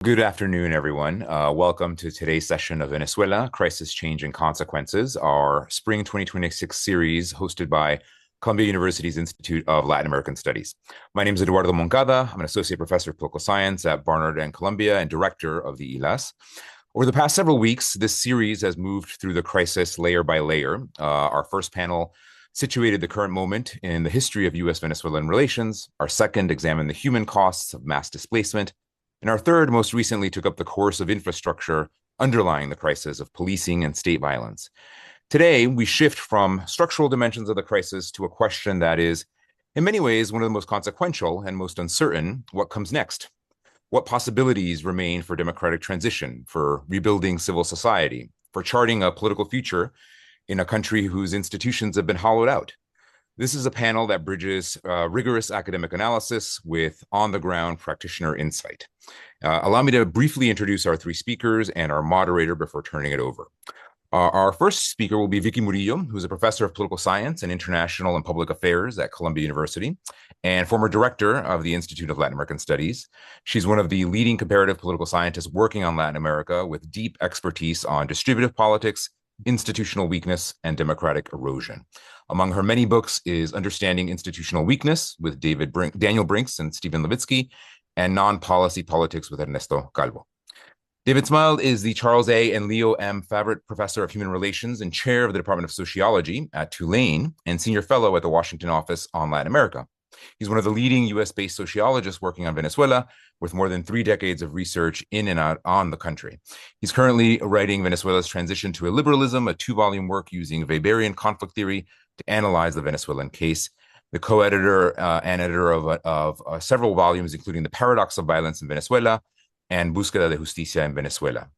Good afternoon, everyone. Welcome to today's session of Venezuela, Crisis, Change, and Consequences, our Spring 2026 series hosted by Columbia University's Institute of Latin American Studies. My name is Eduardo Moncada. I'm an associate professor of political science at Barnard and Columbia and director of the ILAS. Over the past several weeks, this series has moved through the crisis layer by layer. Our first panel situated the current moment in the history of U.S.-Venezuelan relations. Our second examined the human costs of mass displacement. And our third most recently took up the course of infrastructure underlying the crisis of policing and state violence. Today, we shift from structural dimensions of the crisis to a question that is, in many ways, one of the most consequential and most uncertain: what comes next? What possibilities remain for democratic transition, for rebuilding civil society, for charting a political future in a country whose institutions have been hollowed out? This is a panel that bridges rigorous academic analysis with on-the-ground practitioner insight. Allow me to briefly introduce our three speakers and our moderator before turning it over. Our first speaker will be Vicky Murillo, who's a professor of political science and international and public affairs at Columbia University and former director of the Institute of Latin American Studies. She's one of the leading comparative political scientists working on Latin America with deep expertise on distributive politics, institutional weakness, and democratic erosion. Among her many books is Understanding Institutional Weakness with Daniel Brinks and Stephen Levitsky, and Non-Policy Politics with Ernesto Calvo. David Smilde is the Charles A. and Leo M. Favret Professor of Human Relations and Chair of the Department of Sociology at Tulane and Senior Fellow at the Washington Office on Latin America. He's one of the leading U.S.-based sociologists working on Venezuela, with more than 3 decades of research in and out on the country. He's currently writing Venezuela's Transition to a Liberalism, a 2-volume work using Weberian conflict theory to analyze the Venezuelan case. The co-editor and editor of several volumes, including The Paradox of Violence in Venezuela and Búsqueda de Justicia en Venezuela.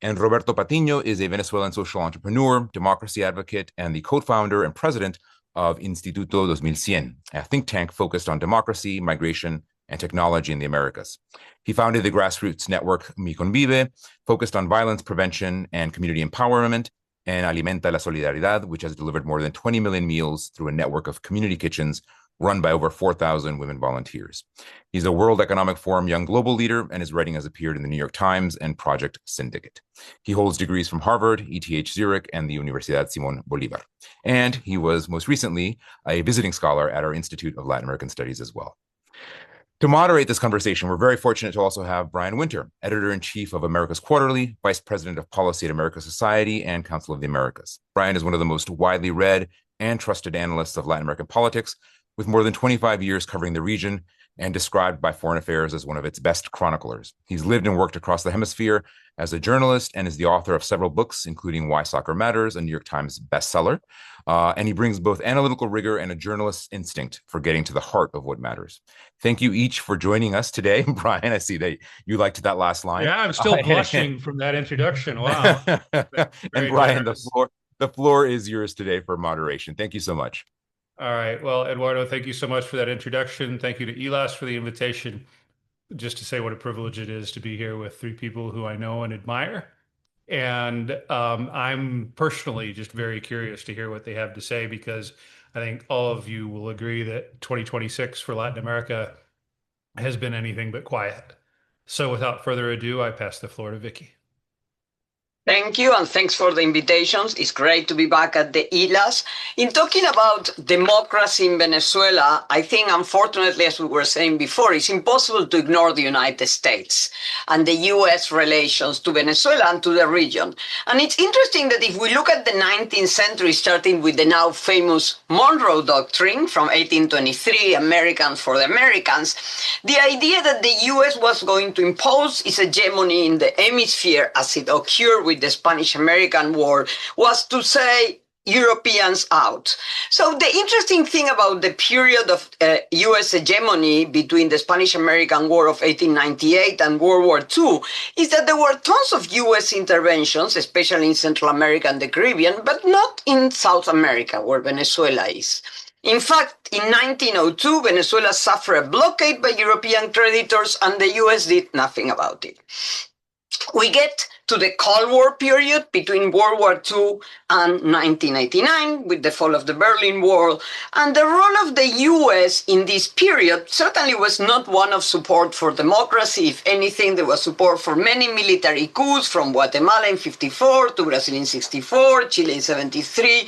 And Roberto Patiño is a Venezuelan social entrepreneur, democracy advocate, and the co-founder and president of Instituto 2100, a think tank focused on democracy, migration, and technology in the Americas. He founded the grassroots network Mi Convive, focused on violence prevention and community empowerment, and Alimenta la Solidaridad, which has delivered more than 20 million meals through a network of community kitchens run by over 4,000 women volunteers. He's a World Economic Forum Young Global Leader, and his writing has appeared in the New York Times and Project Syndicate. He holds degrees from Harvard, ETH Zurich, and the Universidad Simón Bolívar. And he was most recently a visiting scholar at our Institute of Latin American Studies as well. To moderate this conversation, we're very fortunate to also have Brian Winter, Editor-in-Chief of America's Quarterly, Vice President of Policy at America Society, and Council of the Americas. Brian is one of the most widely read and trusted analysts of Latin American politics, with more than 25 years covering the region and described by Foreign Affairs as one of its best chroniclers. He's lived and worked across the hemisphere as a journalist and is the author of several books, including Why Soccer Matters, a New York Times bestseller. And he brings both analytical rigor and a journalist's instinct for getting to the heart of what matters. Thank you each for joining us today. Brian, I see that you liked that last line. Yeah, I'm still blushing from that introduction. Wow. And Brian, the floor is yours today for moderation. Thank you so much. All right. Well, Eduardo, thank you so much for that introduction. Thank you to ILAS for the invitation. Just to say what a privilege it is to be here with 3 people who I know and admire. And I'm personally just very curious to hear what they have to say, because I think all of you will agree that 2026 for Latin America has been anything but quiet. So without further ado, I pass the floor to Vicky. Thank you, and thanks for the invitations. It's great to be back at the ILAS. In talking about democracy in Venezuela, I think, unfortunately, as we were saying before, it's impossible to ignore the United States and the U.S. relations to Venezuela and to the region. And it's interesting that if we look at the 19th century, starting with the now famous Monroe Doctrine from 1823, Americans for the Americans, the idea that the U.S. was going to impose its hegemony in the hemisphere as it occurred with the Spanish-American War was to say Europeans out. So the interesting thing about the period of U.S. hegemony between the Spanish-American War of 1898 and World War II is that there were tons of U.S. interventions, especially in Central America and the Caribbean, but not in South America, where Venezuela is. In fact, in 1902, Venezuela suffered a blockade by European creditors, and the U.S. did nothing about it. We get to the Cold War period between World War II and 1989 with the fall of the Berlin Wall. And the role of the US in this period certainly was not one of support for democracy. If anything, there was support for many military coups from Guatemala in 54 to Brazil in 64, Chile in 73,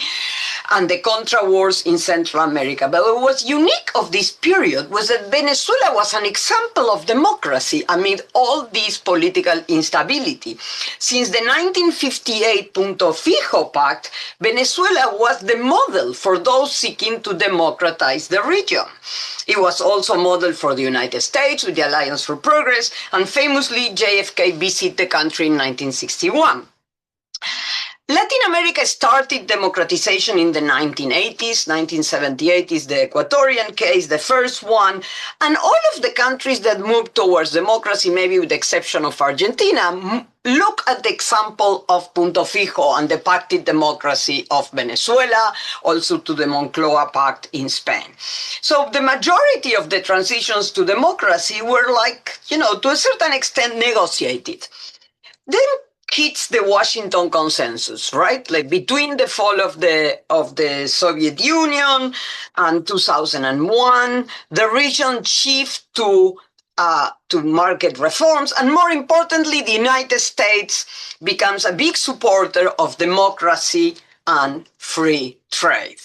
and the Contra Wars in Central America. But what was unique of this period was that Venezuela was an example of democracy amid all this political instability. Since the 1958 Punto Fijo Pact, Venezuela was the model for those seeking to democratize the region. It was also a model for the United States with the Alliance for Progress, and famously JFK visited the country in 1961. Latin America started democratization in the 1980s. 1978 is the Ecuadorian case, the first one. And all of the countries that moved towards democracy, maybe with the exception of Argentina, look at the example of Punto Fijo and the pacted democracy of Venezuela, also to the Moncloa Pact in Spain. So the majority of the transitions to democracy were to a certain extent negotiated. Then hits the Washington Consensus, right? Like between the fall of the Soviet Union and 2001, the region shifts to market reforms, and more importantly, the United States becomes a big supporter of democracy and free trade.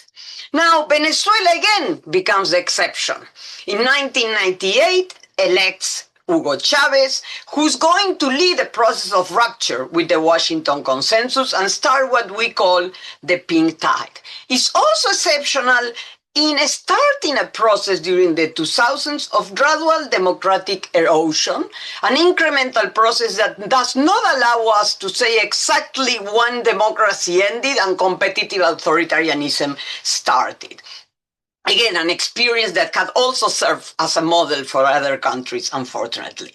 Now, Venezuela again becomes the exception. In 1998, elects Hugo Chavez, who's going to lead a process of rupture with the Washington Consensus and start what we call the pink tide. It's also exceptional in starting a process during the 2000s of gradual democratic erosion, an incremental process that does not allow us to say exactly when democracy ended and competitive authoritarianism started. Again, an experience that can also serve as a model for other countries, unfortunately.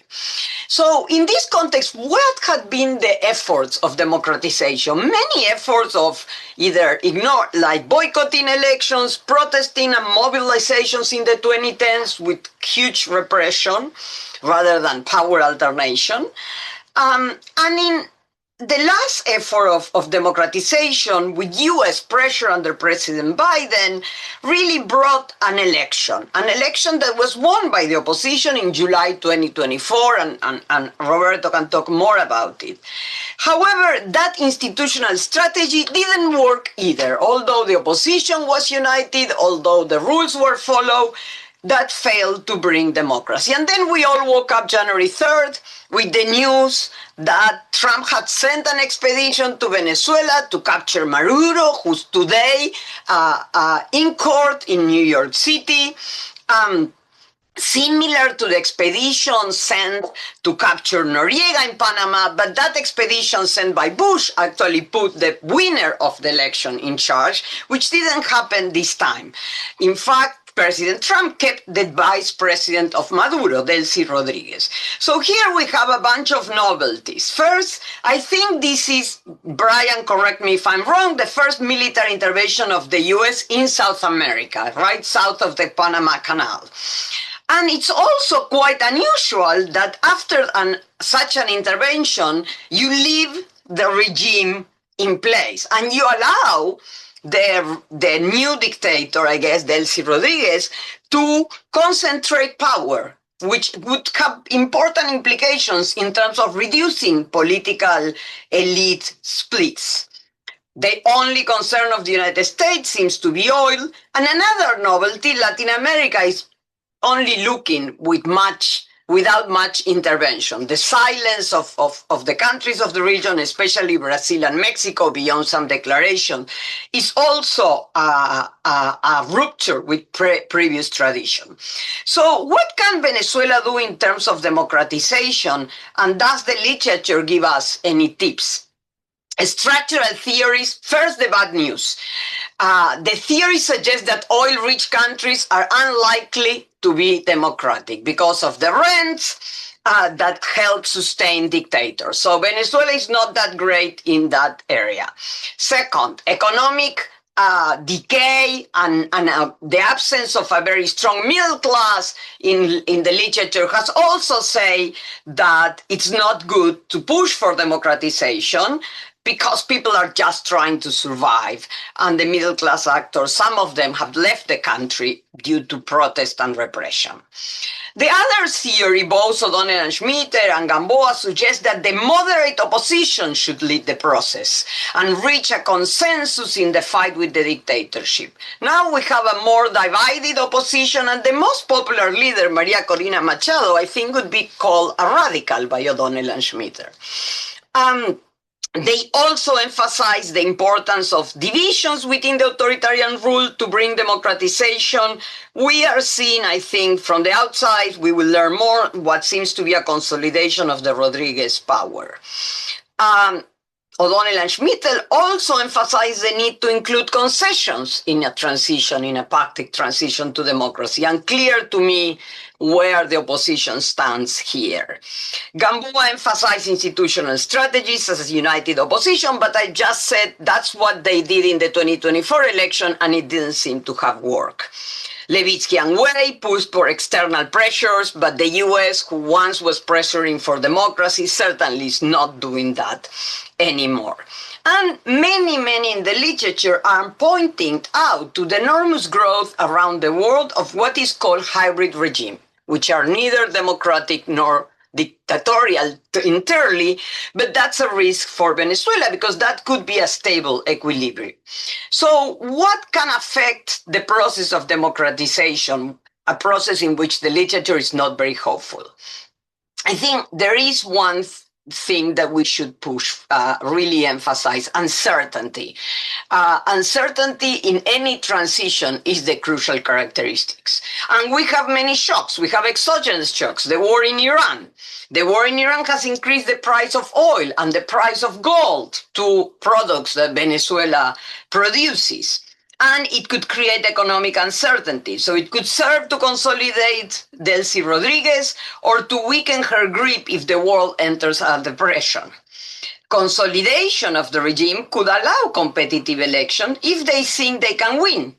So in this context, what had been the efforts of democratization? Many efforts of either like boycotting elections, protesting and mobilizations in the 2010s with huge repression rather than power alternation. And in the last effort of democratization with US pressure under President Biden really brought an election that was won by the opposition in July 2024, and Roberto can talk more about it. However, that institutional strategy didn't work either. Although the opposition was united, although the rules were followed, that failed to bring democracy. And then we all woke up January 3rd with the news that Trump had sent an expedition to Venezuela to capture Maduro, who's today in court in New York City. Similar to the expedition sent to capture Noriega in Panama, but that expedition sent by Bush actually put the winner of the election in charge, which didn't happen this time. In fact, President Trump kept the vice president of Maduro, Delcy Rodriguez. So here we have a bunch of novelties. First, I think this is, Brian, correct me if I'm wrong, the first military intervention of the US in South America, right south of the Panama Canal. And it's also quite unusual that after such an intervention, you leave the regime in place and you allow the new dictator, I guess, Delcy Rodriguez, to concentrate power, which would have important implications in terms of reducing political elite splits. The only concern of the United States seems to be oil. And another novelty, Latin America is only looking without much intervention. The silence of the countries of the region, especially Brazil and Mexico, beyond some declaration, is also a rupture with previous tradition. So what can Venezuela do in terms of democratization? And does the literature give us any tips? Structural theories, first the bad news. The theory suggests that oil-rich countries are unlikely to be democratic because of the rents that help sustain dictators. So Venezuela is not that great in that area. Second, economic decay and the absence of a very strong middle class in the literature has also said that it's not good to push for democratization because people are just trying to survive. And the middle class actors, some of them have left the country due to protest and repression. The other theory, both O'Donnell and Schmitter and Gamboa, suggest that the moderate opposition should lead the process and reach a consensus in the fight with the dictatorship. Now we have a more divided opposition, and the most popular leader, Maria Corina Machado, I think would be called a radical by O'Donnell and Schmitter. They also emphasize the importance of divisions within the authoritarian rule to bring democratization. We are seeing, I think, from the outside, we will learn more, what seems to be a consolidation of the Rodriguez power. O'Donnell and Schmittel also emphasize the need to include concessions in a transition, in a pactic transition to democracy. Unclear to me where the opposition stands here. Gamboa emphasized institutional strategies as a united opposition, but I just said that's what they did in the 2024 election, and it didn't seem to have worked. Levitsky and Way pushed for external pressures, but the US, who once was pressuring for democracy, certainly is not doing that anymore. And many in the literature are pointing out to the enormous growth around the world of what is called hybrid regime, which are neither democratic nor dictatorial entirely, but that's a risk for Venezuela because that could be a stable equilibrium. So what can affect the process of democratization, a process in which the literature is not very hopeful? I think there is one thing that we should push, really emphasize: uncertainty. Uncertainty in any transition is the crucial characteristics. And we have many shocks. We have exogenous shocks. The war in Iran. The war in Iran has increased the price of oil and the price of gold, two products that Venezuela produces. And it could create economic uncertainty. So it could serve to consolidate Delcy Rodriguez or to weaken her grip if the world enters a depression. Consolidation of the regime could allow competitive election if they think they can win,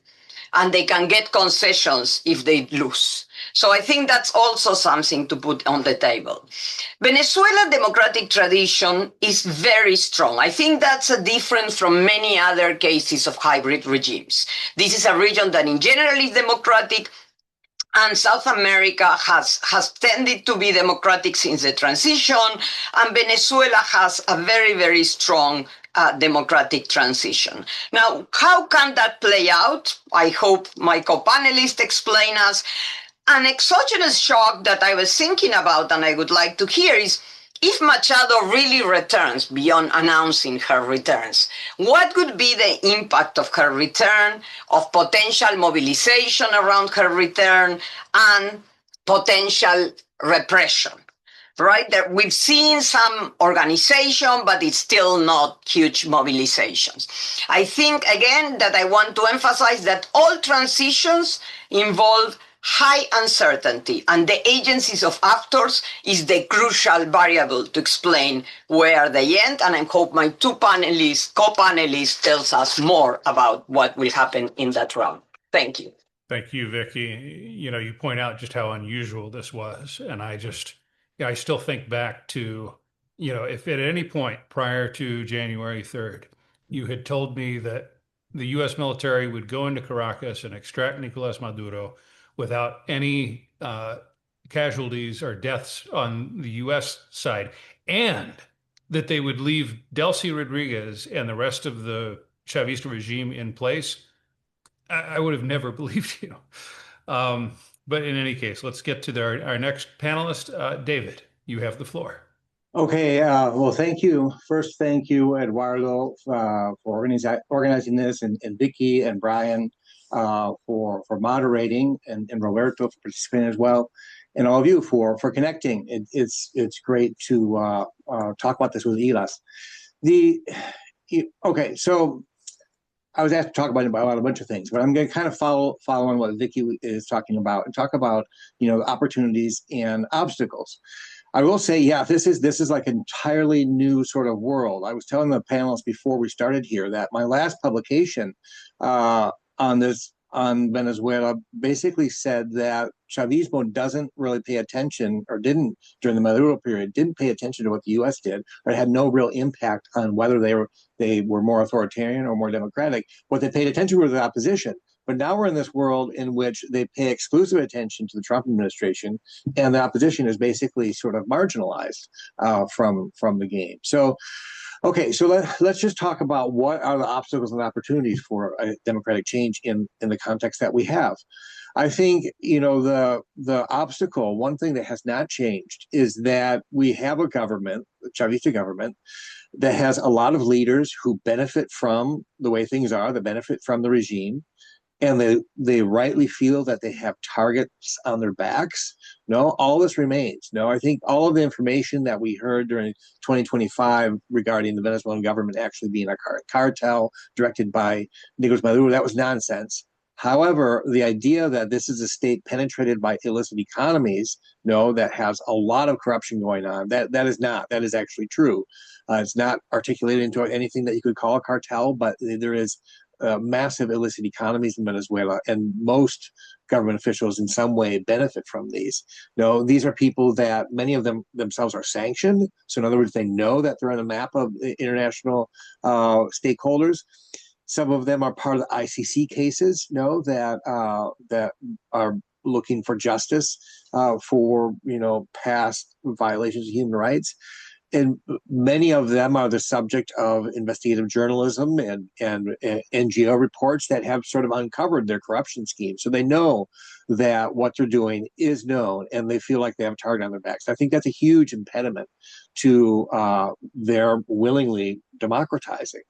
and they can get concessions if they lose. So I think that's also something to put on the table. Venezuela democratic tradition is very strong. I think that's a difference from many other cases of hybrid regimes. This is a region that in general is democratic, and South America has tended to be democratic since the transition, and Venezuela has a very strong democratic transition. Now, how can that play out? I hope my co-panelists explain us. An exogenous shock that I was thinking about and I would like to hear is, if Machado really returns beyond announcing her returns, what would be the impact of her return, of potential mobilization around her return, and potential repression? Right? That we've seen some organization, but it's still not huge mobilizations. I think, again, that I want to emphasize that all transitions involve high uncertainty, and the agencies of actors is the crucial variable to explain where they end. And I hope my two co-panelists tells us more about what will happen in that round. Thank you. Thank you, Vicky. You know, you point out just how unusual this was. And I still think back to, if at any point prior to January 3rd, you had told me that the US military would go into Caracas and extract Nicolas Maduro without any casualties or deaths on the US side, and that they would leave Delcy Rodriguez and the rest of the Chavista regime in place, I would have never believed you. But in any case, let's get to our next panelist. David, you have the floor. Okay, well, thank you. First, thank you, Eduardo, for organizing this, and Vicky and Brian for moderating, and Roberto for participating as well, and all of you for connecting. It's great to talk about this with ILAS. Okay, so I was asked to talk about a bunch of things, but I'm going to kind of follow on what Vicky is talking about and talk about opportunities and obstacles. I will say, yeah, this is like an entirely new sort of world. I was telling the panelists before we started here that my last publication on this on Venezuela basically said that Chavismo doesn't really pay attention, or didn't during the Maduro period, didn't pay attention to what the U.S. did, or it had no real impact on whether they were more authoritarian or more democratic. What they paid attention to was the opposition. But now we're in this world in which they pay exclusive attention to the Trump administration, and the opposition is basically sort of marginalized from the game. So, okay, so let's just talk about what are the obstacles and opportunities for a democratic change in the context that we have. I think, the obstacle, one thing that has not changed, is that we have a government, the Chavista government, that has a lot of leaders who benefit from the way things are, that benefit from the regime, and they rightly feel that they have targets on their backs. No, all this remains. No, I think all of the information that we heard during 2025 regarding the Venezuelan government actually being a cartel directed by Nicolas Maduro, that was nonsense. However, the idea that this is a state penetrated by illicit economies, no, that has a lot of corruption going on, that is actually true. It's not articulated into anything that you could call a cartel, but there is massive illicit economies in Venezuela, and most government officials in some way benefit from these. These are people that many of them themselves are sanctioned. So in other words, they know that they're on a map of international stakeholders. Some of them are part of the ICC cases, that are looking for justice for past violations of human rights. And many of them are the subject of investigative journalism and NGO reports that have sort of uncovered their corruption scheme. So they know that what they're doing is known, and they feel like they have a target on their backs. I think that's a huge impediment to their willingly democratizing.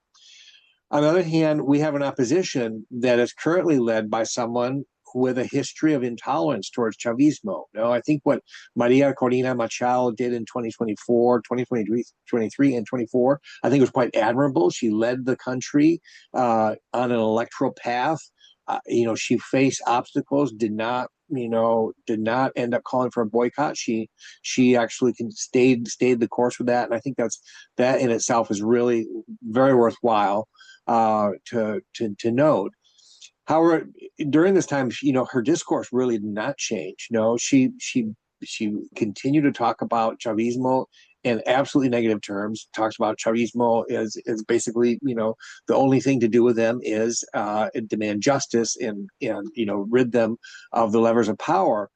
On the other hand, we have an opposition that is currently led by someone with a history of intolerance towards Chavismo. I think what Maria Corina Machado did in 2024, 2023, and 24, I think was quite admirable. She led the country on an electoral path. She faced obstacles, did not end up calling for a boycott. She actually stayed the course with that, and I think that in itself is really very worthwhile to note. However, during this time, her discourse really did not change. She continued to talk about Chavismo in absolutely negative terms. Talks about Chavismo is basically, the only thing to do with them is demand justice and rid them of the levers of power.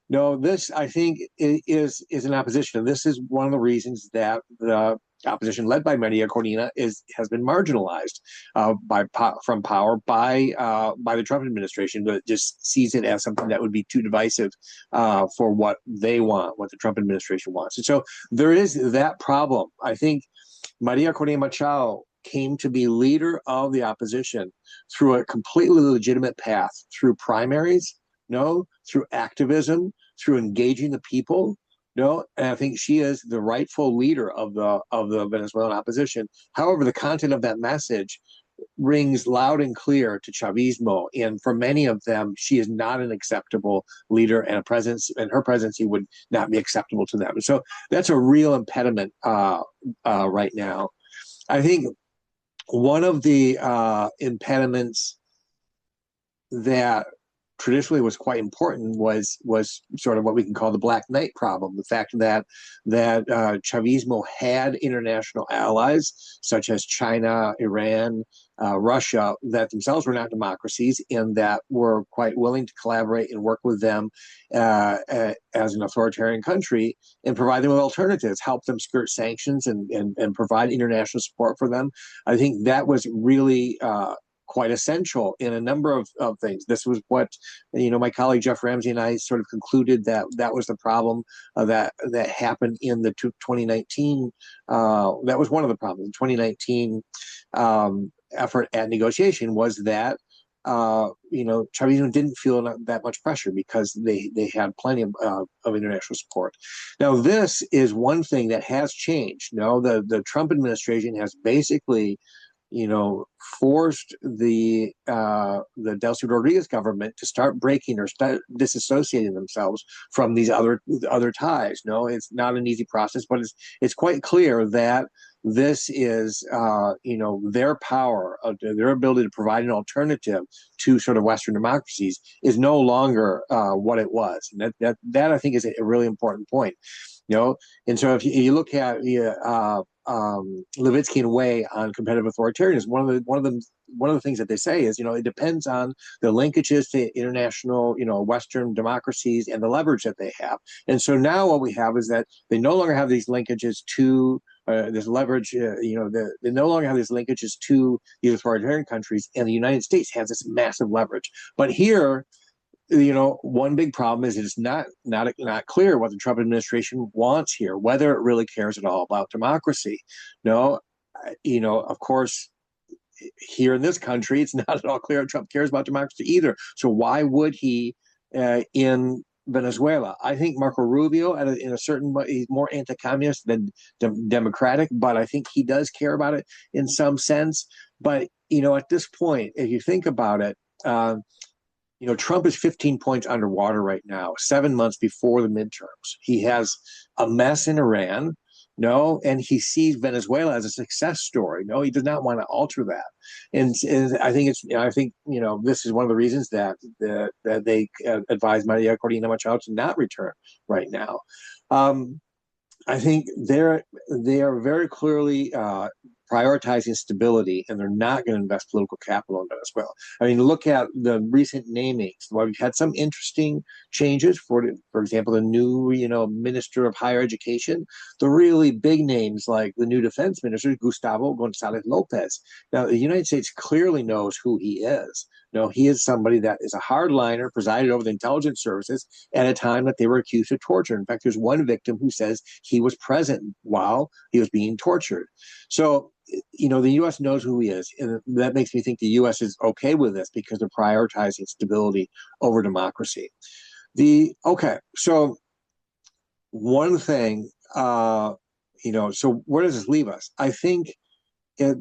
No, this, I think, is an opposition. And this is one of the reasons that the opposition led by Maria Corina has been marginalized from power by the Trump administration, that just sees it as something that would be too divisive for what they want, what the Trump administration wants. And so there is that problem. I think Maria Corina Machado came to be leader of the opposition through a completely legitimate path, through primaries, through activism, through engaging the people. And I think she is the rightful leader of the Venezuelan opposition. However, the content of that message rings loud and clear to Chavismo, and for many of them, she is not an acceptable leader, and her presidency would not be acceptable to them. And so that's a real impediment right now. I think one of the impediments that traditionally was quite important was sort of what we can call the Black Knight problem, the fact that Chavismo had international allies such as China, Iran, Russia, that themselves were not democracies and that were quite willing to collaborate and work with them as an authoritarian country and provide them with alternatives, help them skirt sanctions and provide international support for them. I think that was really quite essential in a number of things. This was what, my colleague Jeff Ramsey and I sort of concluded that was the problem that happened in the 2019. That was one of the problems. The 2019 effort at negotiation was that Chavismo didn't feel that much pressure because they had plenty of international support. Now, this is one thing that has changed. The Trump administration has basically forced the Delcy Rodriguez government to start breaking or start disassociating themselves from these other ties. No, it's not an easy process, but it's quite clear that this is their power, their ability to provide an alternative to sort of Western democracies is no longer what it was, and that I think is a really important point. And so if you look at Levitsky and Way on competitive authoritarianism, one of the things that they say is, it depends on the linkages to international, Western democracies and the leverage that they have. And so now what we have is that they no longer have these linkages to this leverage. They no longer have these linkages to these authoritarian countries, and the United States has this massive leverage. But here, one big problem is it's not clear what the Trump administration wants here, whether it really cares at all about democracy. Of course, here in this country, it's not at all clear if Trump cares about democracy either. So why would he in Venezuela? I think Marco Rubio, in a certain way, he's more anti-communist than democratic, but I think he does care about it in some sense. But, at this point, if you think about it, Trump is 15 points underwater right now, 7 months before the midterms. He has a mess in Iran, and he sees Venezuela as a success story. No, he does not want to alter that. And I think this is one of the reasons that they advise Maria Corina Machado to not return right now. I think they are very clearly prioritizing stability, and they're not going to invest political capital in Venezuela. I mean, look at the recent namings. Well, we've had some interesting changes. For example, the new, Minister of Higher Education, the really big names like the new Defense Minister, Gustavo González López. Now, the United States clearly knows who he is. He is somebody that is a hardliner, presided over the intelligence services at a time that they were accused of torture. In fact, there's one victim who says he was present while he was being tortured. So, the U.S. knows who he is, and that makes me think the U.S. is okay with this because they're prioritizing stability over democracy. So one thing, so where does this leave us? I think it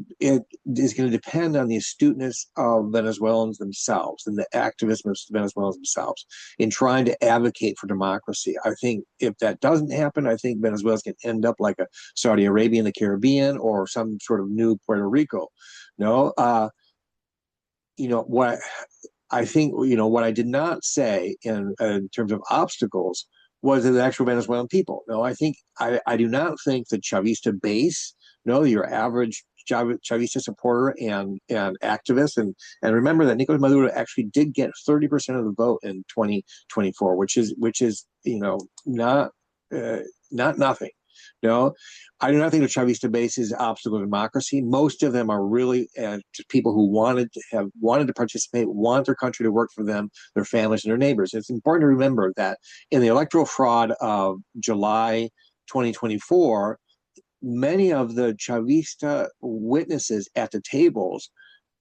is going to depend on the astuteness of Venezuelans themselves and the activism of Venezuelans themselves in trying to advocate for democracy. I think if that doesn't happen, I think Venezuela's going to end up like a Saudi Arabia in the Caribbean or some sort of new Puerto Rico. What I think, what I did not say in terms of obstacles was the actual Venezuelan people. I think I do not think the Chavista base, your average Chavista supporter and activist, and remember that Nicolas Maduro actually did get 30% of the vote in 2024, which is not nothing. I do not think the Chavista base is an obstacle to democracy. Most of them are really people who wanted to participate, want their country to work for them, their families, and their neighbors. It's important to remember that in the electoral fraud of July 2024, many of the Chavista witnesses at the tables,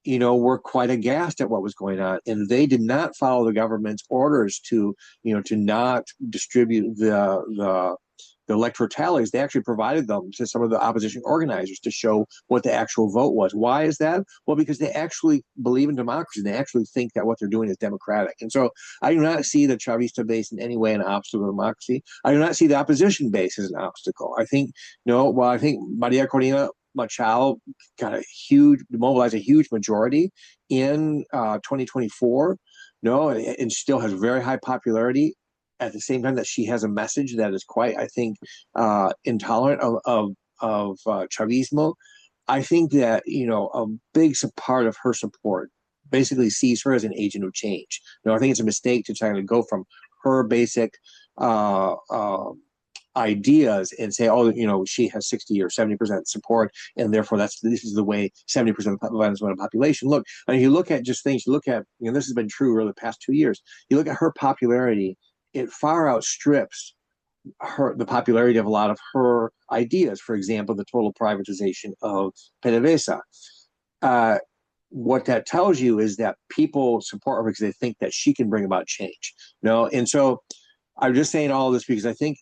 were quite aghast at what was going on, and they did not follow the government's orders to not distribute the electoral tallies. They actually provided them to some of the opposition organizers to show what the actual vote was. Why is that? Well, because they actually believe in democracy. They actually think that what they're doing is democratic. And so I do not see the Chavista base in any way an obstacle to democracy. I do not see the opposition base as an obstacle. I think, I think Maria Corina Machado mobilized a huge majority in 2024, and still has very high popularity. At the same time that she has a message that is quite, I think, intolerant of Chavismo. I think that, a big part of her support basically sees her as an agent of change. I think it's a mistake to try to go from her basic ideas and say, she has 60 or 70% support, and therefore this is the way 70% of the Venezuelan population look. And you look at just things, this has been true over the past 2 years. You look at her popularity, it far outstrips the popularity of a lot of her ideas. For example, the total privatization of PDVSA. What that tells you is that people support her because they think that she can bring about change. And so I'm just saying all of this because I think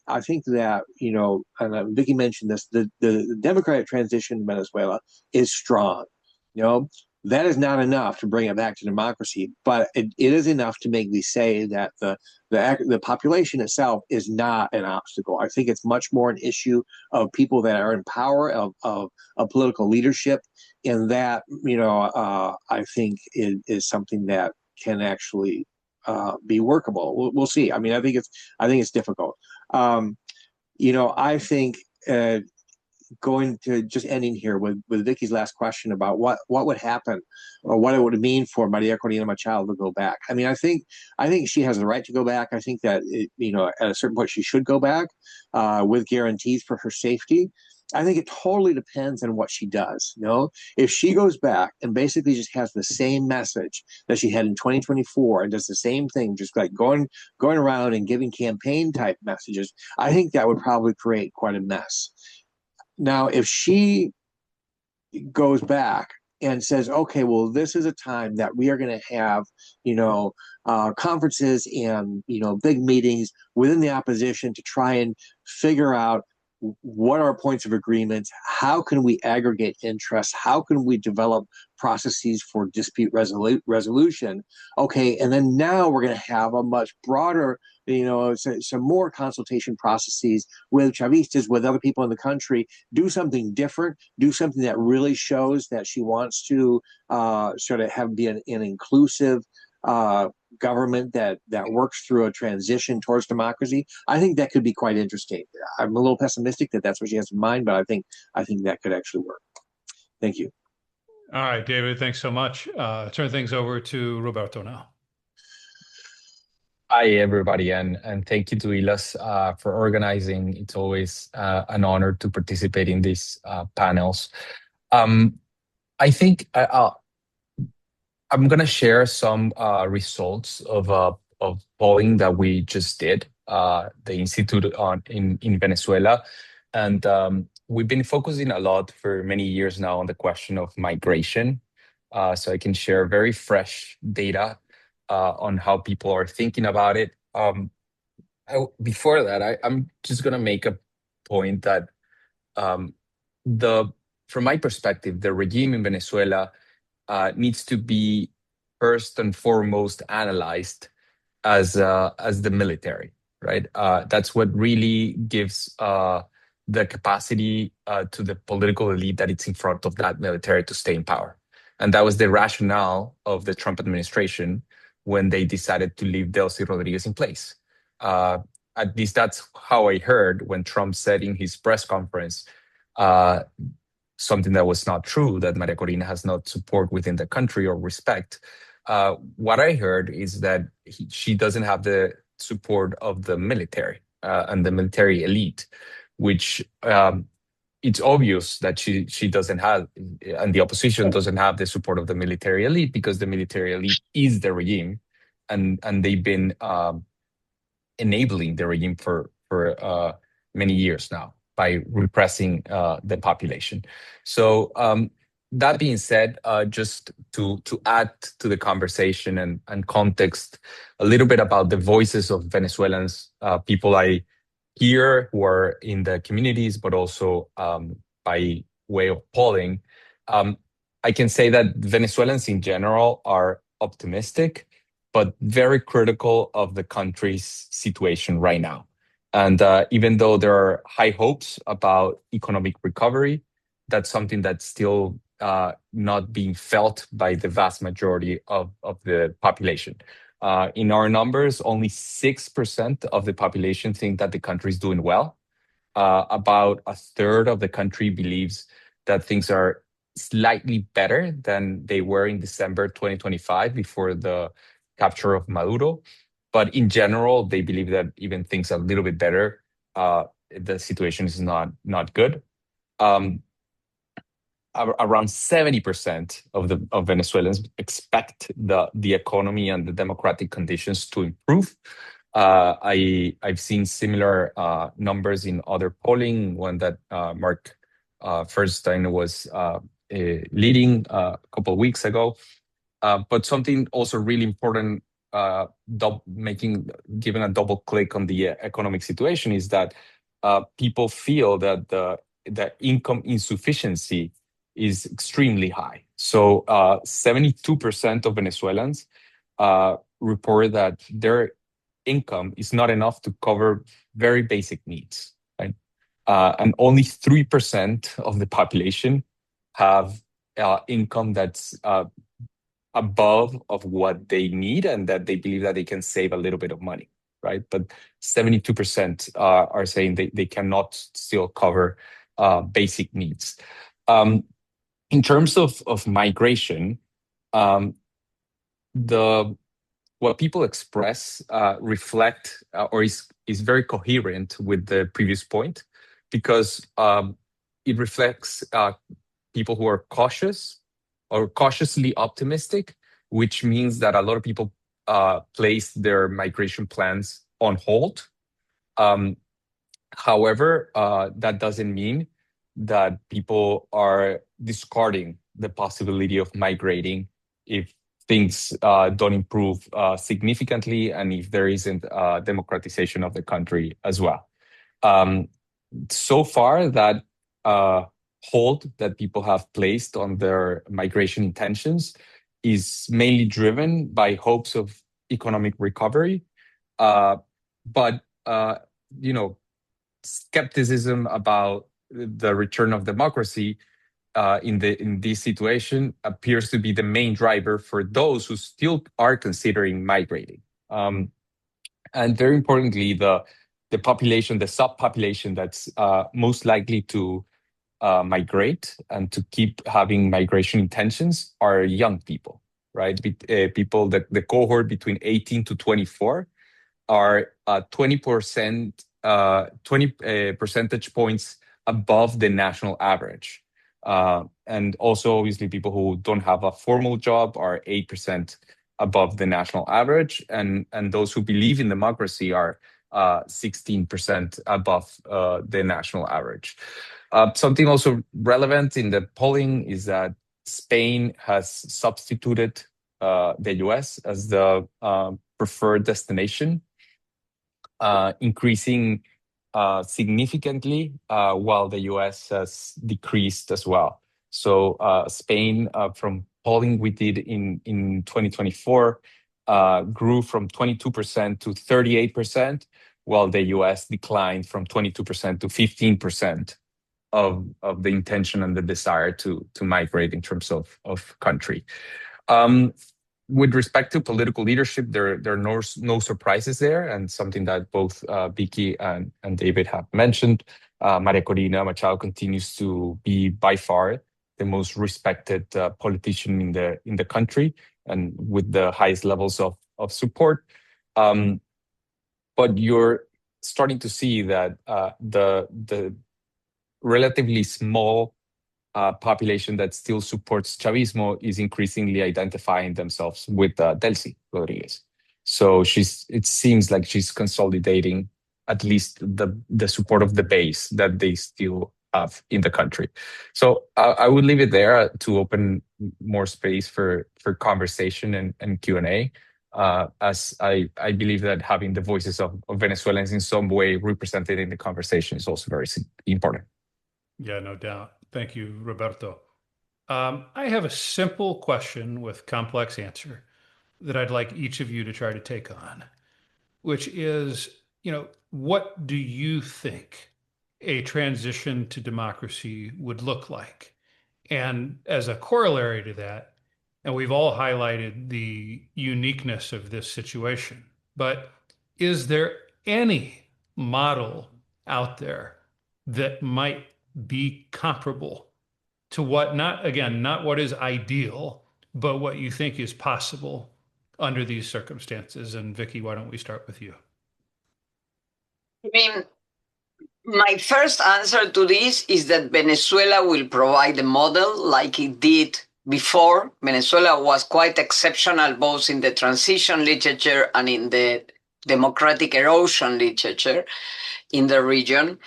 that, and Vicky mentioned this, the democratic transition in Venezuela is strong. That is not enough to bring it back to democracy, but it is enough to make me say that the population itself is not an obstacle. I think it's much more an issue of people that are in power, of political leadership, and that I think is something that can actually be workable. We'll see. I mean, I think it's difficult. I think. Going to just ending here with Vicky's last question about what would happen or what it would mean for Maria Corina Machado to go back. I mean, I think she has the right to go back. I think that at a certain point she should go back with guarantees for her safety. I think it totally depends on what she does. If she goes back and basically just has the same message that she had in 2024 and does the same thing, just like going around and giving campaign type messages, I think that would probably create quite a mess. Now, if she goes back and says, okay, well, this is a time that we are going to have, conferences and, big meetings within the opposition to try and figure out what are points of agreement, how can we aggregate interests, how can we develop processes for dispute resolution. Okay, and then now we're going to have a much broader, some more consultation processes with Chavistas, with other people in the country, do something different, do something that really shows that she wants to sort of be an inclusive government that works through a transition towards democracy. I think that could be quite interesting. I'm a little pessimistic that that's what she has in mind, but I think that could actually work. Thank you. All right, David, thanks so much. Turn things over to Roberto now. Hi, everybody, and thank you to ILAS for organizing. It's always an honor to participate in these panels. I think I'm going to share some results of polling that we just did, the Institute in Venezuela. And we've been focusing a lot for many years now on the question of migration. So I can share very fresh data on how people are thinking about it. Before that, I'm just going to make a point that from my perspective, the regime in Venezuela needs to be first and foremost analyzed as the military, right? That's what really gives the capacity to the political elite that it's in front of that military to stay in power. And that was the rationale of the Trump administration when they decided to leave Delcy Rodriguez in place. At least that's how I heard when Trump said in his press conference something that was not true, that Maria Corina has not support within the country or respect. What I heard is that she doesn't have the support of the military and the military elite, which it's obvious that she doesn't have, and the opposition doesn't have the support of the military elite, because the military elite is the regime, and they've been enabling the regime for many years now by repressing the population. So that being said, just to add to the conversation and context a little bit about the voices of Venezuelans, people I hear who are in the communities, but also by way of polling, I can say that Venezuelans in general are optimistic, but very critical of the country's situation right now. And even though there are high hopes about economic recovery, that's something that's still not being felt by the vast majority of the population. In our numbers, only 6% of the population think that the country is doing well. About a third of the country believes that things are slightly better than they were in December 2025 before the capture of Maduro. But in general, they believe that even things are a little bit better. The situation is not good. Around 70% of Venezuelans expect the economy and the democratic conditions to improve. I've seen similar numbers in other polling, one that Mark Fernstein was leading a couple of weeks ago. But something also really important, giving a double click on the economic situation, is that people feel that the income insufficiency is extremely high. So 72% of Venezuelans report that their income is not enough to cover very basic needs, right? And only 3% of the population have income that's above of what they need and that they believe that they can save a little bit of money, right? But 72% are saying they cannot still cover basic needs. In terms of migration, um, what people express reflect or is very coherent with the previous point, because it reflects people who are cautious or cautiously optimistic, which means that a lot of people place their migration plans on hold. Um, However, that doesn't mean that people are discarding the possibility of migrating if things don't improve significantly and if there isn't democratization of the country as well. Um, so far, that hold that people have placed on their migration intentions is mainly driven by hopes of economic recovery. But you know, skepticism about the return of democracy in this situation appears to be the main driver for those who still are considering migrating. And very importantly, the population, the subpopulation that's most likely to migrate and to keep having migration intentions are young people, right? People that the cohort between 18 to 24 are 20%, 20 percentage points above the national average. And also, obviously, people who don't have a formal job are 8% above the national average. And those who believe in democracy are 16% above the national average. Something also relevant in the polling is that Spain has substituted the US as the preferred destination, increasing significantly, while the US has decreased as well. So Spain, from polling we did in 2024, grew from 22% to 38%, while the US declined from 22% to 15% of the intention and the desire to migrate in terms of country. With respect to political leadership, there are no surprises there, and something that both Vicky and David have mentioned. Maria Corina Machado continues to be by far the most respected politician in the country, and with the highest levels of support. But you're starting to see that the relatively small population that still supports Chavismo is increasingly identifying themselves with Delcy Rodriguez. So it seems like she's consolidating at least the support of the base that they still have in the country. So I would leave it there to open more space for conversation and Q&A, as I believe that having the voices of Venezuelans in some way represented in the conversation is also very important. Yeah, no doubt. Thank you, Roberto. I have a simple question with complex answer that I'd like each of you to try to take on, which is, what do you think a transition to democracy would look like? And as a corollary to that, and we've all highlighted the uniqueness of this situation, but is there any model out there that might be comparable to what, not what is ideal, but what you think is possible under these circumstances? And Vicky, why don't we start with you? I mean, my first answer to this is that Venezuela will provide a model like it did before. Venezuela was quite exceptional both in the transition literature and in the democratic erosion literature in the region.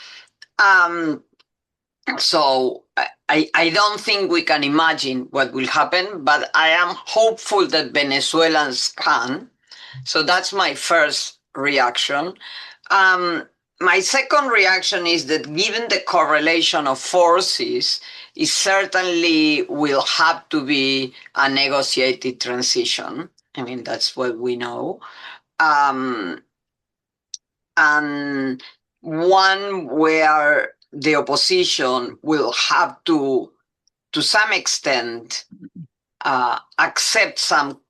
So I don't think we can imagine what will happen, but I am hopeful that Venezuelans can. So that's my first reaction. my second reaction is that given the correlation of forces, it certainly will have to be a negotiated transition. I mean, that's what we know. And one where the opposition will have to some extent, accept some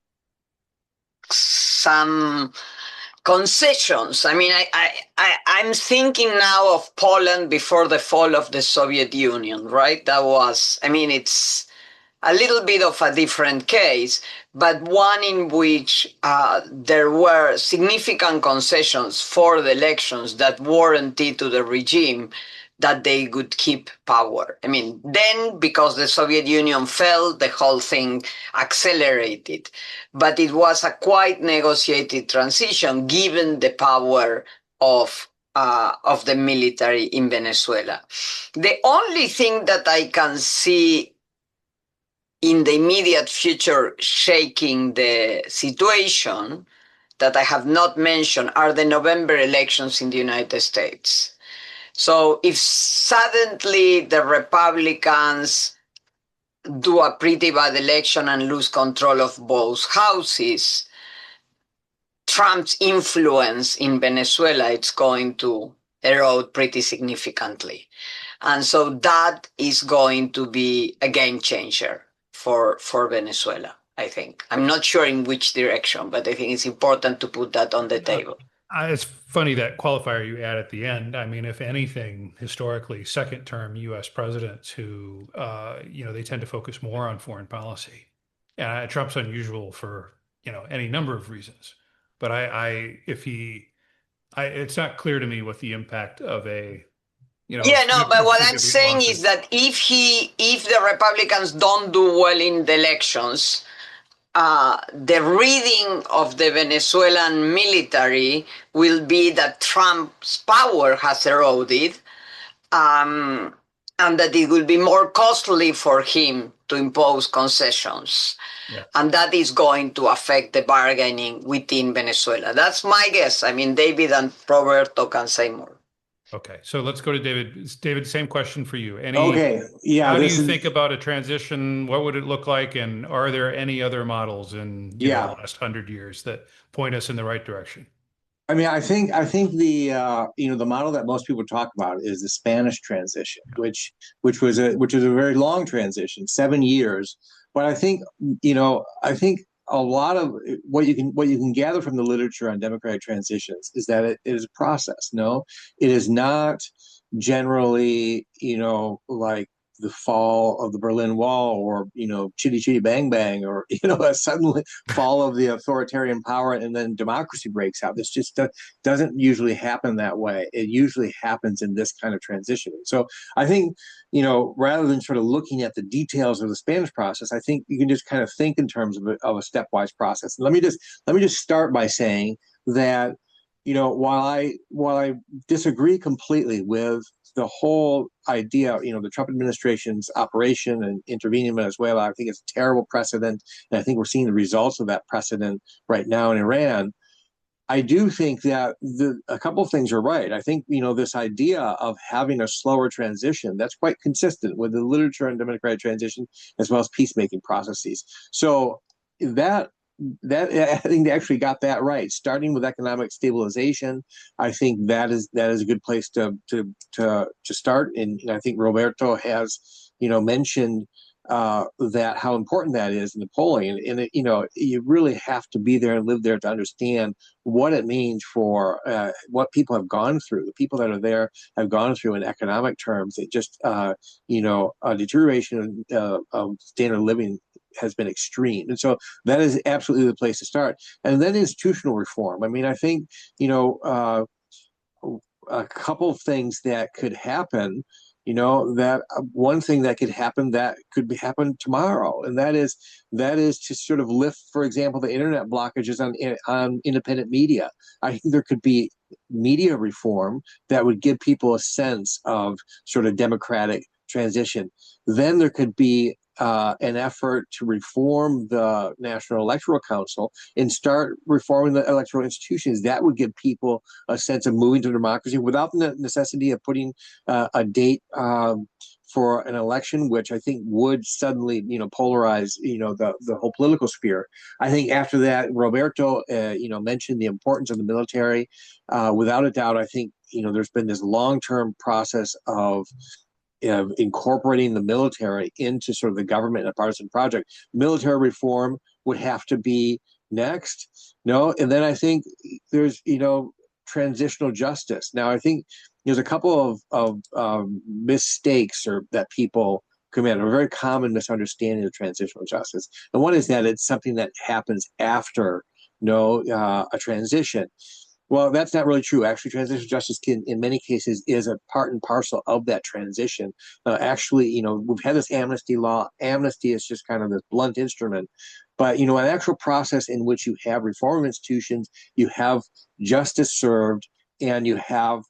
concessions. I mean, I'm thinking now of Poland before the fall of the Soviet Union, right? That was, I mean, it's a little bit of a different case, but one in which there were significant concessions for the elections that warranted to the regime that they would keep power. I mean, then because the Soviet Union fell, the whole thing accelerated. But it was a quite negotiated transition given the power of the military in Venezuela. The only thing that I can see in the immediate future shaking the situation that I have not mentioned are the November elections in the United States. So if suddenly the Republicans do a pretty bad election and lose control of both houses, Trump's influence in Venezuela is going to erode pretty significantly. And so that is going to be a game changer for Venezuela, I think. I'm not sure in which direction, but I think it's important to put that on the table. It's funny that qualifier you add at the end. I mean, if anything, historically, second-term U.S. presidents who, they tend to focus more on foreign policy. Trump's unusual for, any number of reasons. But it's not clear to me what the impact of a, but what I'm saying is that if the Republicans don't do well in the elections, the reading of the Venezuelan military will be that Trump's power has eroded, and that it will be more costly for him to impose concessions. Yeah. And that is going to affect the bargaining within Venezuela. That's my guess. I mean, David and Roberto can say more. Okay, so let's go to David. David, same question for you. Okay, yeah. How do you think about a transition? What would it look like? And are there any other models in the last 100 years that point us in the right direction? I mean, I think the the model that most people talk about is the Spanish transition, which was a very long transition, 7 years. But I think a lot of what you can gather from the literature on democratic transitions is that it is a process. No, it is not generally like the fall of the Berlin Wall or chitty chitty bang bang or a sudden fall of the authoritarian power and then democracy breaks out. This just doesn't usually happen that way. It usually happens in this kind of transition. So I think rather than sort of looking at the details of the Spanish process, I think you can just kind of think in terms of a stepwise process. And let me just start by saying that while I disagree completely with the whole idea, the Trump administration's operation and intervening in Venezuela, I think it's a terrible precedent, and I think we're seeing the results of that precedent right now in Iran. I do think that a couple of things are right. I think this idea of having a slower transition, that's quite consistent with the literature on democratic transition as well as peacemaking processes. So that I think they actually got that right. Starting with economic stabilization, I think that is a good place to start. And I think Roberto has mentioned that how important that is in the polling. And you really have to be there and live there to understand what it means for what people have gone through. The people that are there have gone through in economic terms. It just a deterioration of standard of living has been extreme. And so that is absolutely the place to start. And then institutional reform. I mean, I think, a couple of things that could happen, that one thing that could happen happen tomorrow. And that is to sort of lift, for example, the internet blockages on independent media. I think there could be media reform that would give people a sense of sort of democratic transition. Then there could be an effort to reform the National Electoral Council and start reforming the electoral institutions. That would give people a sense of moving to democracy without the necessity of putting a date for an election, which I think would suddenly, polarize, the whole political sphere. I think after that, Roberto, mentioned the importance of the military. Without a doubt, I think, there's been this long-term process of incorporating the military into sort of the government and a partisan project. Military reform would have to be next. No, and then I think there's transitional justice. Now I think there's a couple of mistakes or that people commit, a very common misunderstanding of transitional justice. And one is that it's something that happens after a transition. Well, that's not really true. Actually, transitional justice in many cases, is a part and parcel of that transition. Actually, we've had this amnesty law. Amnesty is just kind of this blunt instrument. But, an actual process in which you have reform institutions, you have justice served, and you have,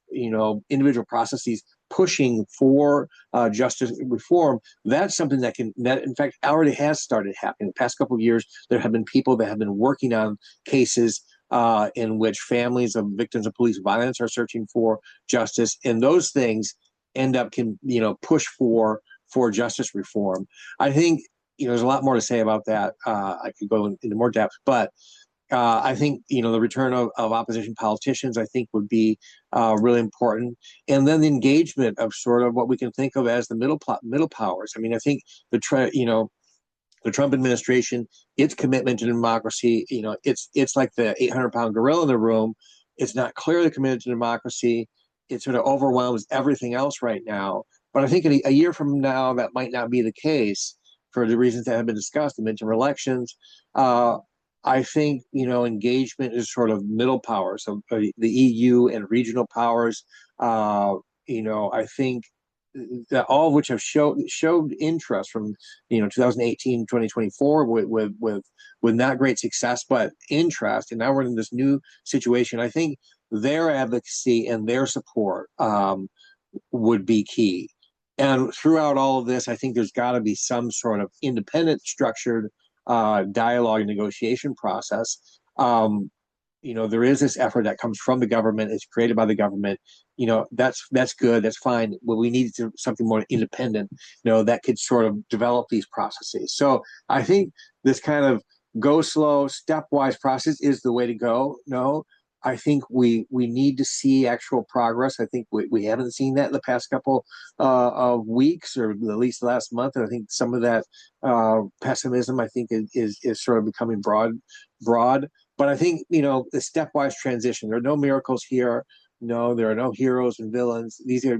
individual processes pushing for justice reform. That's something that in fact, already has started happening. The past couple of years, there have been people that have been working on cases in which families of victims of police violence are searching for justice, and those things end up push for justice reform. I think there's a lot more to say about that. I could go into more depth, but I think the return of opposition politicians, I think, would be really important, and then the engagement of sort of what we can think of as the middle powers. I mean, I think the Trump administration, its commitment to democracy, it's like the 800-pound gorilla in the room. It's not clearly committed to democracy. It sort of overwhelms everything else right now. But I think a year from now, that might not be the case for the reasons that have been discussed, the midterm elections. I think, engagement is sort of middle powers, so the EU and regional powers. I think that all of which have showed interest from 2018 2024 with not great success but interest, and now we're in this new situation. I think their advocacy and their support would be key, and throughout all of this I think there's got to be some sort of independent structured dialogue and negotiation process. There is this effort that comes from the government, it's created by the government. That's good, that's fine. Well, we need something more independent, that could sort of develop these processes. So I think this kind of go slow, stepwise process is the way to go. No, I think we need to see actual progress. I think we haven't seen that in the past couple of weeks, or at least the last month. And I think some of that pessimism, I think, is sort of becoming broad. But I think, the stepwise transition, there are no miracles here. No, there are no heroes and villains. These are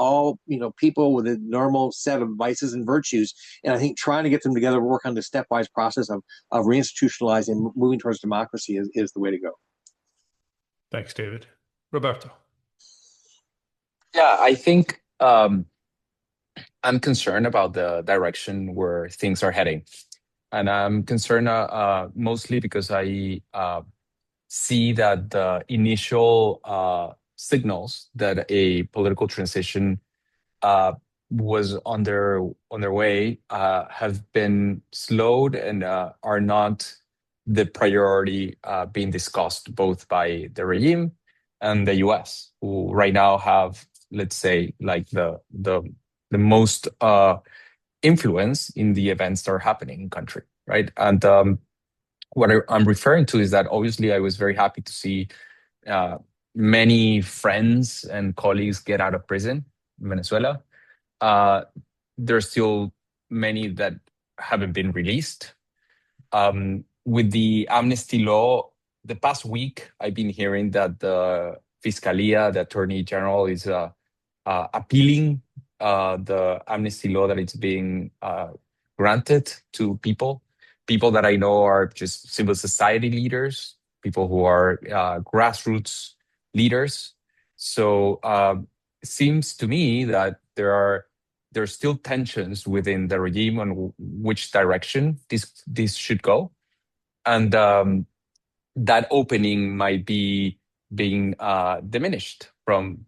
all, people with a normal set of vices and virtues. And I think trying to get them together, work on the stepwise process of reinstitutionalizing, moving towards democracy is the way to go. Thanks, David. Roberto. Yeah, I think I'm concerned about the direction where things are heading. And I'm concerned mostly because I see that the initial signals that a political transition was on their way have been slowed and are not the priority being discussed both by the regime and the US, who right now have, let's say, like the most influence in the events that are happening in country, right? And what I'm referring to is that obviously I was very happy to see many friends and colleagues get out of prison in Venezuela. There's still many that haven't been released. With the amnesty law, the past week, I've been hearing that the Fiscalia, the Attorney General, is appealing the amnesty law that it's being granted to people that I know are just civil society leaders, people who are grassroots leaders. So it seems to me that there's still tensions within the regime on which direction this should go, and that opening might be being diminished from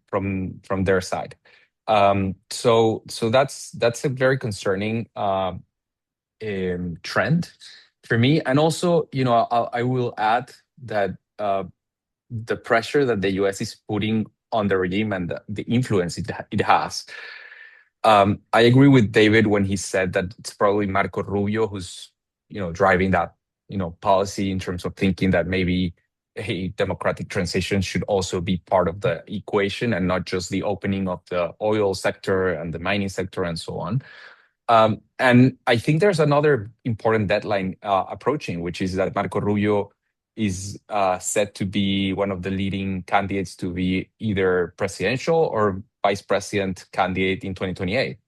their side. So that's a very concerning trend for me. And also, I will add that the pressure that the US is putting on the regime and the influence it has. I agree with David when he said that it's probably Marco Rubio who's, driving that, policy in terms of thinking that maybe a democratic transition should also be part of the equation and not just the opening of the oil sector and the mining sector and so on. And I think there's another important deadline approaching, which is that Marco Rubio is set to be one of the leading candidates to be either presidential or vice president candidate in 2028.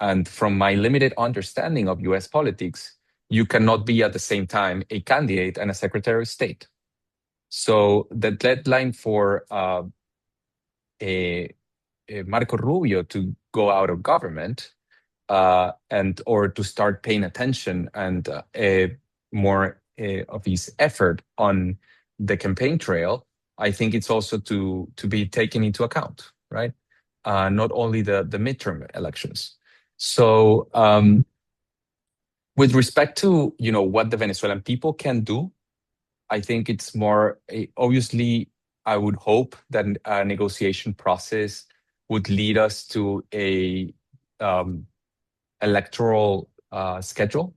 And from my limited understanding of US politics, you cannot be at the same time a candidate and a secretary of state. So the deadline for Marco Rubio to go out of government or to start paying attention and more of his effort on the campaign trail, I think it's also to be taken into account, right? Not only the midterm elections. So with respect to what the Venezuelan people can do, I think it's more obviously. I would hope that a negotiation process would lead us to a electoral schedule,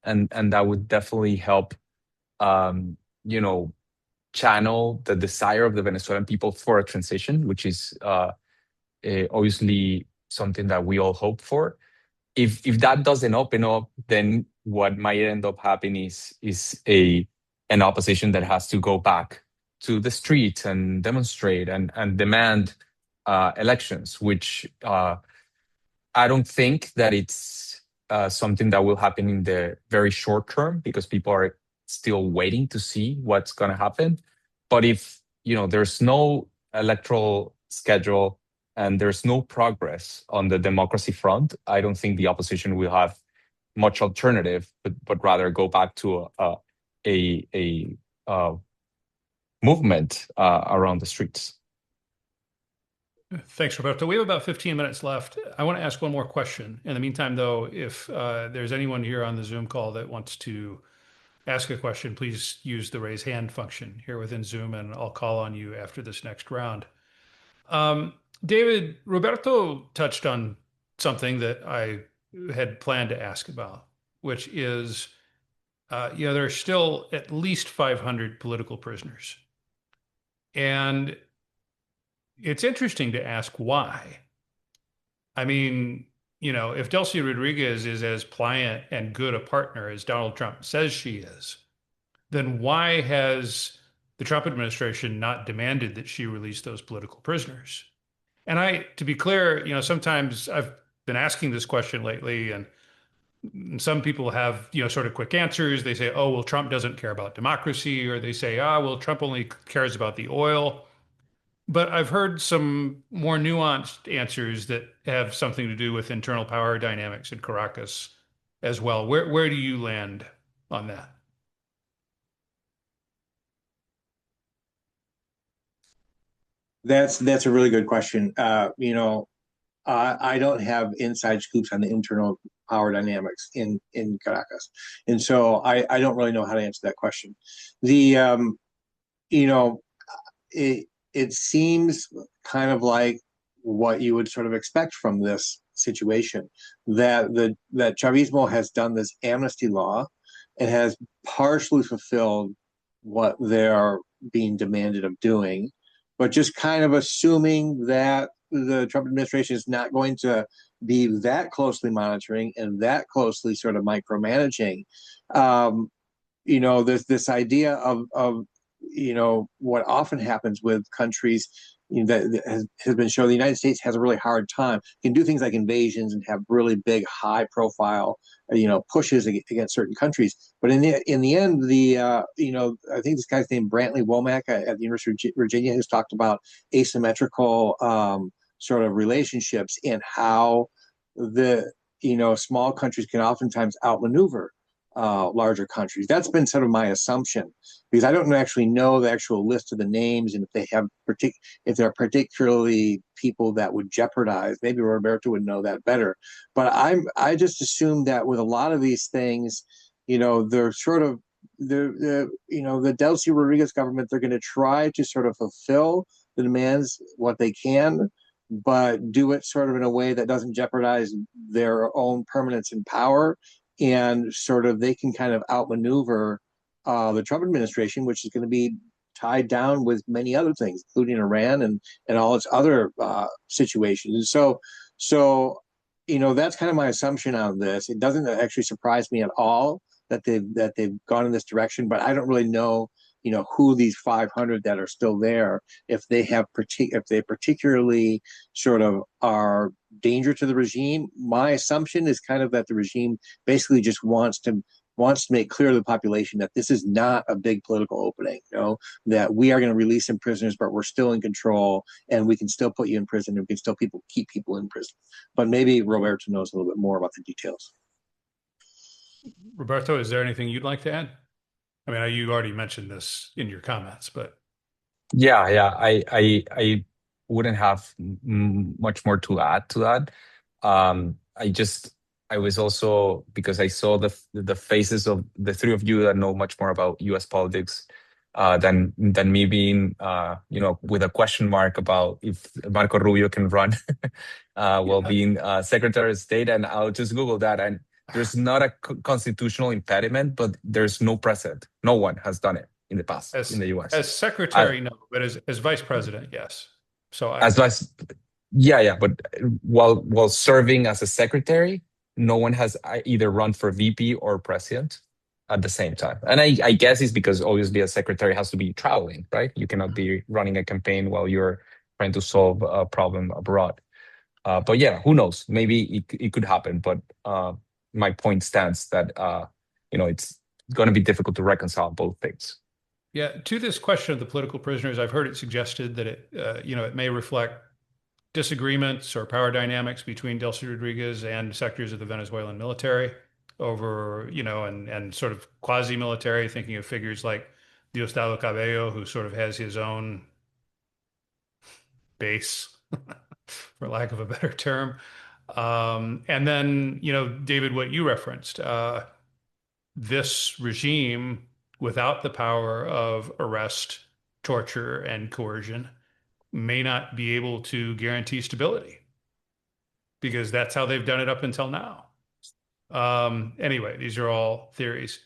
and that would definitely help channel the desire of the Venezuelan people for a transition, which is obviously something that we all hope for. If that doesn't open up, then what might end up happening is an opposition that has to go back to the streets and demonstrate and demand elections, which I don't think that it's something that will happen in the very short term because people are still waiting to see what's going to happen. But if there's no electoral schedule and there's no progress on the democracy front, I don't think the opposition will have much alternative, but rather go back to a movement around the streets. Thanks, Roberto. We have about 15 minutes left. I want to ask one more question. In the meantime, though, if there's anyone here on the Zoom call that wants to ask a question, please use the raise hand function here within Zoom, and I'll call on you after this next round. David, Roberto touched on something that I had planned to ask about, which is, there are still at least 500 political prisoners. And it's interesting to ask why. I mean, if Delcy Rodriguez is as pliant and good a partner as Donald Trump says she is, then why has the Trump administration not demanded that she release those political prisoners? And to be clear, sometimes I've been asking this question lately, and some people have, sort of quick answers. They say, oh, well, Trump doesn't care about democracy, or they say, well, Trump only cares about the oil. But I've heard some more nuanced answers that have something to do with internal power dynamics in Caracas as well. Where do you land on that? That's a really good question. I don't have inside scoops on the internal power dynamics in Caracas, and so I don't really know how to answer that question. It seems kind of like what you would sort of expect from this situation, that Chavismo has done this amnesty law and has partially fulfilled what they're being demanded of doing, but just kind of assuming that the Trump administration is not going to be that closely monitoring and that closely sort of micromanaging. This idea of what often happens with countries that has been shown. The United States has a really hard time. You can do things like invasions and have really big, high profile, pushes against certain countries. But in the end, I think this guy's named Brantley Womack at the University of Virginia has talked about asymmetrical sort of relationships and how the small countries can oftentimes outmaneuver larger countries. That's been sort of my assumption, because I don't actually know the actual list of the names, and if they have if they're particularly people that would jeopardize. Maybe Roberto would know that better. But I just assume that with a lot of these things, they're sort of the Delcy Rodriguez government, they're going to try to sort of fulfill the demands what they can, but do it sort of in a way that doesn't jeopardize their own permanence in power, and sort of they can kind of outmaneuver the Trump administration, which is going to be tied down with many other things, including Iran and all its other situations. And so that's kind of my assumption on this. It doesn't actually surprise me at all that they've gone in this direction, but I don't really know who these 500 that are still there, if they particularly sort of are danger to the regime. My assumption is kind of that the regime basically just wants to make clear to the population that this is not a big political opening, that we are going to release some prisoners, but we're still in control, and we can still put you in prison, and we can still keep people in prison. But maybe Roberto knows a little bit more about the details. Roberto, is there anything you'd like to add? I mean, you already mentioned this in your comments, but Yeah, I wouldn't have much more to add to that. I was also, because I saw the faces of the three of you that know much more about U.S. politics than me, being with a question mark about if Marco Rubio can run while being Secretary of State, and I'll just Google that, and there's not a constitutional impediment, but there's no precedent. No one has done it in the past in the U.S. As secretary, no, but as vice president, yes. So as vice, yeah. But while serving as a secretary, no one has either run for VP or president at the same time. And I guess it's because obviously a secretary has to be traveling, right? You cannot be running a campaign while you're trying to solve a problem abroad. But yeah, who knows? Maybe it could happen. But my point stands that it's going to be difficult to reconcile both things. Yeah, to this question of the political prisoners, I've heard it suggested that it may reflect disagreements or power dynamics between Delcy Rodriguez and sectors of the Venezuelan military over, and sort of quasi-military, thinking of figures like Diosdado Cabello, who sort of has his own base, for lack of a better term. And then, David, what you referenced, this regime, without the power of arrest, torture, and coercion, may not be able to guarantee stability, because that's how they've done it up until now. Anyway, these are all theories.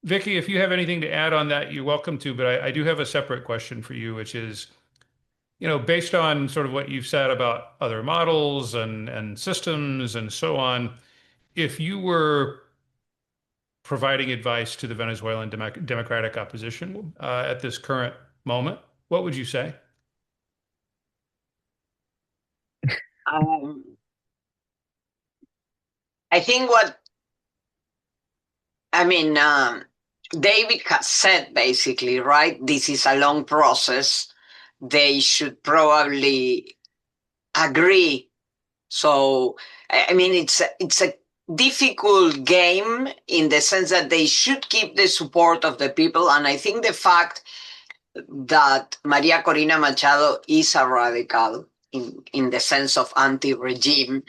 Vicky, if you have anything to add on that, you're welcome to, but I do have a separate question for you, which is, based on sort of what you've said about other models and systems and so on, if you were providing advice to the Venezuelan democratic opposition at this current moment, what would you say? I think David has said basically, right? This is a long process. They should probably agree. So, it's a difficult game in the sense that they should keep the support of the people. And I think the fact that Maria Corina Machado is a radical in the sense of anti-regime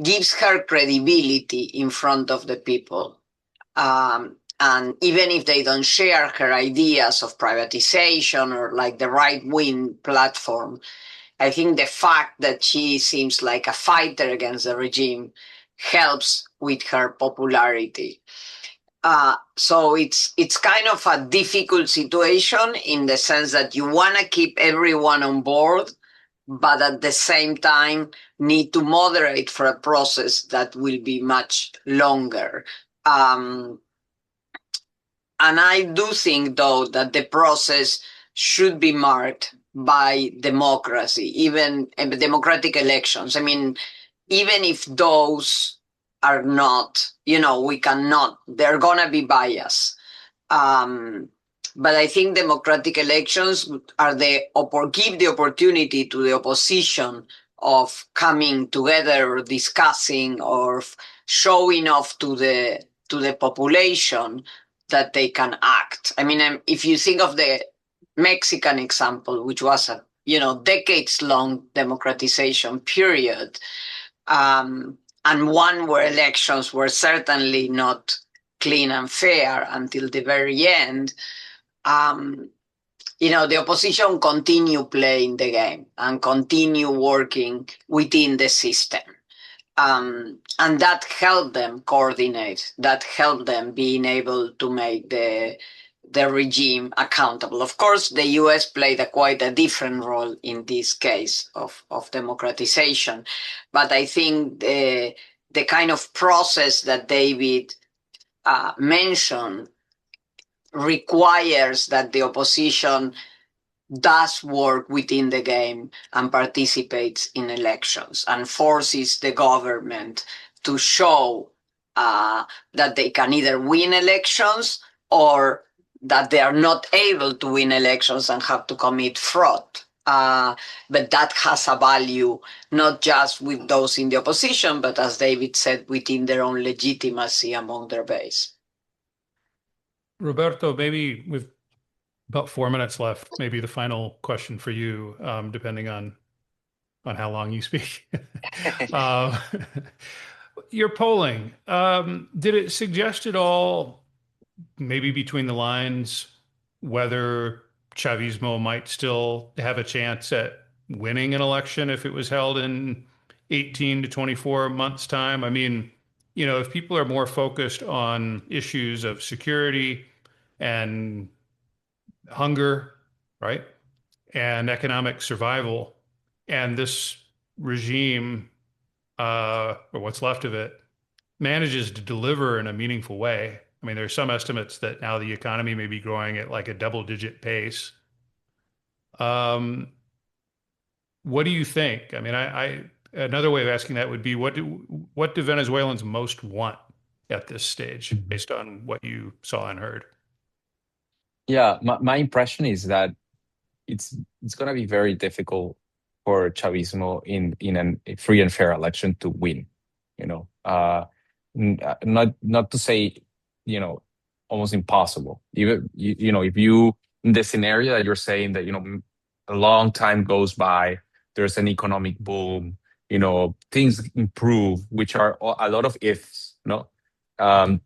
gives her credibility in front of the people. And even if they don't share her ideas of privatization or like the right-wing platform, I think the fact that she seems like a fighter against the regime helps with her popularity. So it's kind of a difficult situation in the sense that you want to keep everyone on board, but at the same time need to moderate for a process that will be much longer. And I do think, though, that the process should be marked by democracy, even democratic elections. I mean, even if those are not, we cannot, they're going to be biased. But I think democratic elections are give the opportunity to the opposition of coming together or discussing or showing off to the to the population that they can act. I mean, if you think of the Mexican example, which was a decades-long democratization period, and one where elections were certainly not clean and fair until the very end, the opposition continue playing the game and continue working within the system. And that helped them coordinate, that helped them being able to make the regime accountable. Of course, the US played quite a different role in this case of democratization. But I think the kind of process that David mentioned requires that the opposition does work within the game and participates in elections and forces the government to show that they can either win elections or that they are not able to win elections and have to commit fraud. But that has a value not just with those in the opposition, but as David said, within their own legitimacy among their base. Roberto, maybe with about 4 minutes left, maybe the final question for you, depending on how long you speak. Your polling, did it suggest at all, maybe between the lines, whether Chavismo might still have a chance at winning an election if it was held in 18 to 24 months' time? I mean, if people are more focused on issues of security and hunger, right, and economic survival, and this regime, or what's left of it, manages to deliver in a meaningful way. I mean, there's some estimates that now the economy may be growing at like a double-digit pace. What do you think? I mean, another way of asking that would be, what do Venezuelans most want at this stage, based on what you saw and heard? Yeah, my impression is that it's going to be very difficult for Chavismo in a free and fair election to win. Not to say, almost impossible. Even if you, in the scenario that you're saying that a long time goes by, there's an economic boom, things improve, which are a lot of ifs, but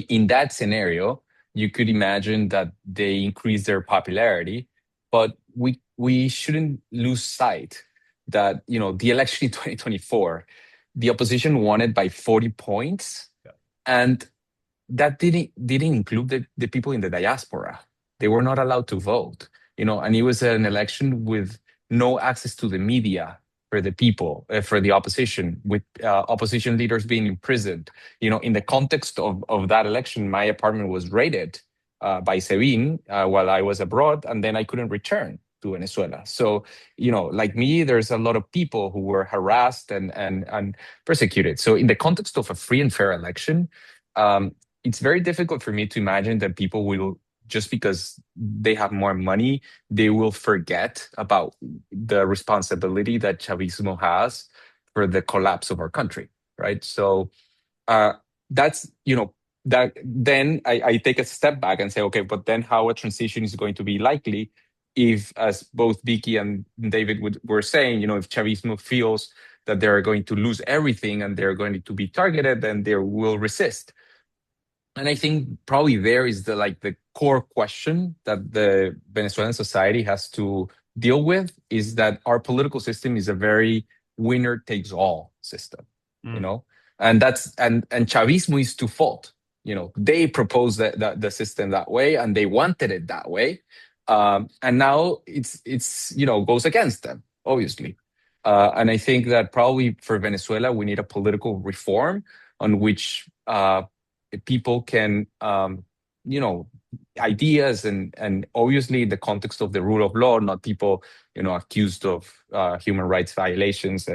in that scenario, you could imagine that they increase their popularity, but we shouldn't lose sight that the election in 2024, the opposition won it by 40 points, and that didn't include the people in the diaspora. They were not allowed to vote, and it was an election with no access to the media for the people, for the opposition, with opposition leaders being imprisoned. In the context of that election, my apartment was raided by SEBIN while I was abroad, and then I couldn't return to Venezuela. So, like me, there's a lot of people who were harassed and persecuted. So in the context of a free and fair election, it's very difficult for me to imagine that people will, just because they have more money, they will forget about the responsibility that Chavismo has for the collapse of our country, right? So that's, that then I take a step back and say, okay, but then how a transition is going to be likely if, as both Vicky and David were saying, if Chavismo feels that they're going to lose everything and they're going to be targeted, then they will resist. And I think probably there is the core question that the Venezuelan society has to deal with, is that our political system is a very winner takes all system, and Chavismo is to fault. They proposed the system that way, and they wanted it that way, and now it's goes against them, obviously. And I think that probably for Venezuela, we need a political reform on which people can, ideas and obviously the context of the rule of law, not people, accused of human rights violations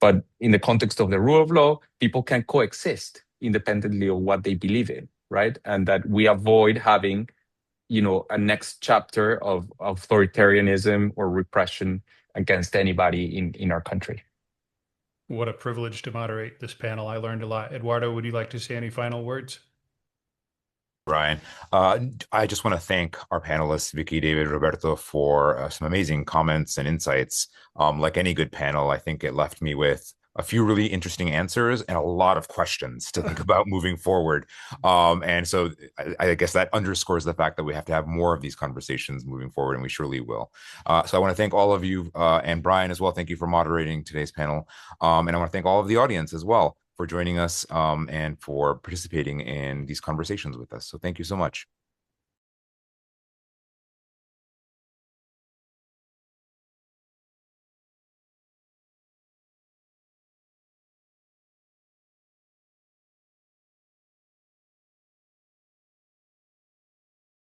but in the context of the rule of law, people can coexist independently of what they believe in, right? And that we avoid having, a next chapter of authoritarianism or repression against anybody in our country. What a privilege to moderate this panel. I learned a lot. Eduardo, would you like to say any final words? Brian, I just want to thank our panelists, Vicky, David, Roberto, for some amazing comments and insights. Like any good panel, I think it left me with a few really interesting answers and a lot of questions to think about moving forward. And so I guess that underscores the fact that we have to have more of these conversations moving forward, and we surely will. So I want to thank all of you and Brian as well. Thank you for moderating today's panel. And I want to thank all of the audience as well for joining us and for participating in these conversations with us. So thank you so much.